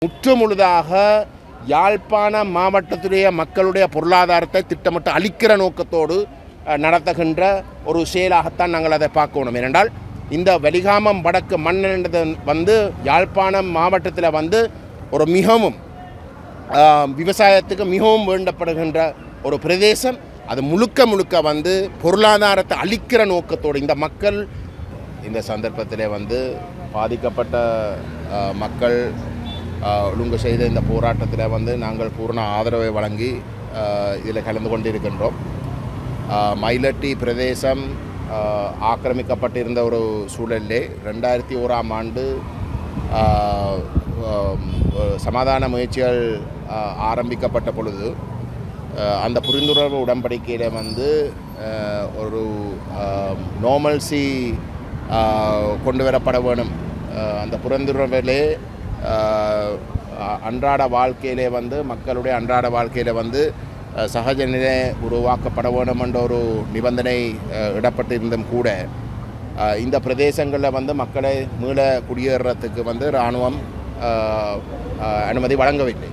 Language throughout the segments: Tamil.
முற்றுமுழுதாக யாழ்ப்பாண மாவட்டத்துடைய மக்களுடைய பொருளாதாரத்தை திட்டமிட்டு அளிக்கிற நோக்கத்தோடு நடத்துகின்ற ஒரு செயலாகத்தான் நாங்கள் அதை பார்க்கணும். ஏனென்றால் இந்த வெலிகாமம் வடக்கு மண் யாழ்ப்பாணம் மாவட்டத்தில் ஒரு மிகவும் விவசாயத்துக்கு மிகவும் வேண்டப்படுகின்ற ஒரு பிரதேசம். அது முழுக்க பொருளாதாரத்தை அளிக்கிற நோக்கத்தோடு இந்த மக்கள் இந்த சந்தர்ப்பத்தில் பாதிக்கப்பட்ட மக்கள் ஒழுங்கு செய்த இந்த போராட்டத்தில் நாங்கள் பூர்ண ஆதரவை வழங்கி இதில் கலந்து கொண்டிருக்கின்றோம். மயிலட்டி பிரதேசம் ஆக்கிரமிக்கப்பட்டிருந்த ஒரு சூழலிலே 2001ஆம் ஆண்டு சமாதான முயற்சிகள் ஆரம்பிக்கப்பட்ட பொழுது அந்த புரிந்துணர்வு உடன்படிக்கையில் ஒரு நார்மல்சி கொண்டு வரப்பட வேணும். அந்த புரிந்துணர்விலே அன்றாட வாழ்க்கையிலே மக்களுடைய அன்றாட வாழ்க்கையில் சகஜ நிலை உருவாக்கப்பட வேண்டும் என்ற ஒரு நிபந்தனை இடப்பட்டிருந்தும் கூட இந்த பிரதேசங்களில் மக்களை மீள குடியேறத்துக்கு இராணுவம் அனுமதி வழங்கவில்லை.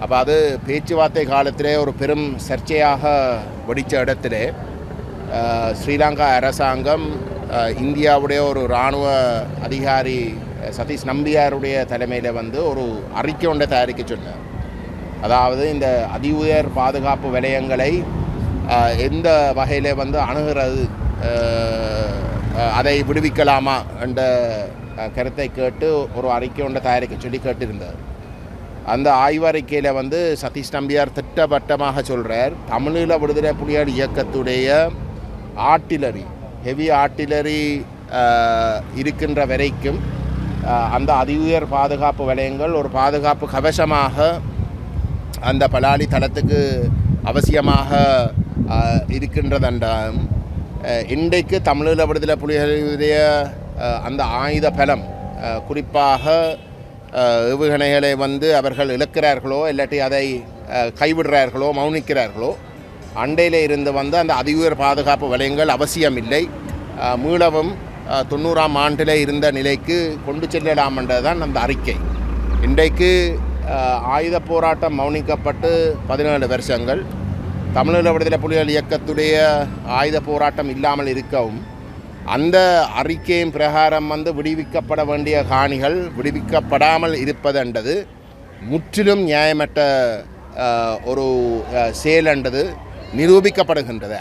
அப்போ அது பேச்சுவார்த்தை காலத்திலே ஒரு பெரும் சர்ச்சையாக வெடித்த இடத்திலே ஸ்ரீலங்கா அரசாங்கம் இந்தியாவுடைய ஒரு இராணுவ அதிகாரி சதீஷ் நம்பியாருடைய தலைமையில் ஒரு அறிக்கை ஒன்றை தயாரிக்க சொன்னார். அதாவது இந்த அதி உயர் பாதுகாப்பு வலயங்களை எந்த வகையில் அணுகிறது, அதை விடுவிக்கலாமா என்ற கருத்தை கேட்டு ஒரு அறிக்கை ஒன்றை தயாரிக்க சொல்லி கேட்டிருந்தார். அந்த ஆய்வறிக்கையில் சதீஷ் நம்பியார் திட்டவட்டமாக சொல்கிறார், தமிழீழ விடுதலை புலிகள் இயக்கத்துடைய ஆர்ட்டிலரி ஹெவி ஆர்ட்டிலரி இருக்கின்ற வரைக்கும் அந்த அதி உயர் பாதுகாப்பு வலயங்கள் ஒரு பாதுகாப்பு கவசமாக அந்த பலாலி தளத்துக்கு அவசியமாக இருக்கின்றதென்றால் இன்றைக்கு தமிழீழ விடுதலை புலிகளுடைய அந்த ஆயுத பலம் குறிப்பாக ஏவுகணைகளை அவர்கள் இழக்கிறார்களோ இல்லாட்டி அதை கைவிடுறார்களோ மௌனிக்கிறார்களோ அண்டையில் இருந்து அந்த அதி உயர் பாதுகாப்பு வலயங்கள் அவசியமில்லை, மீளவும் 90ஆம் ஆண்டில் இருந்த நிலைக்கு கொண்டு செல்லலாம் என்றதான் அந்த அறிக்கை. இன்றைக்கு ஆயுத போராட்டம் மௌனிக்கப்பட்டு 17 வருஷங்கள், தமிழீழ விடுதலை புலிகள் இயக்கத்துடைய ஆயுத போராட்டம் இல்லாமல் இருக்கவும் அந்த அறிக்கையின் பிரகாரம் விடுவிக்கப்பட வேண்டிய காணிகள் விடுவிக்கப்படாமல் இருப்பது என்றது முற்றிலும் நியாயமற்ற ஒரு செயல் என்றது நிரூபிக்கப்படுகின்றது.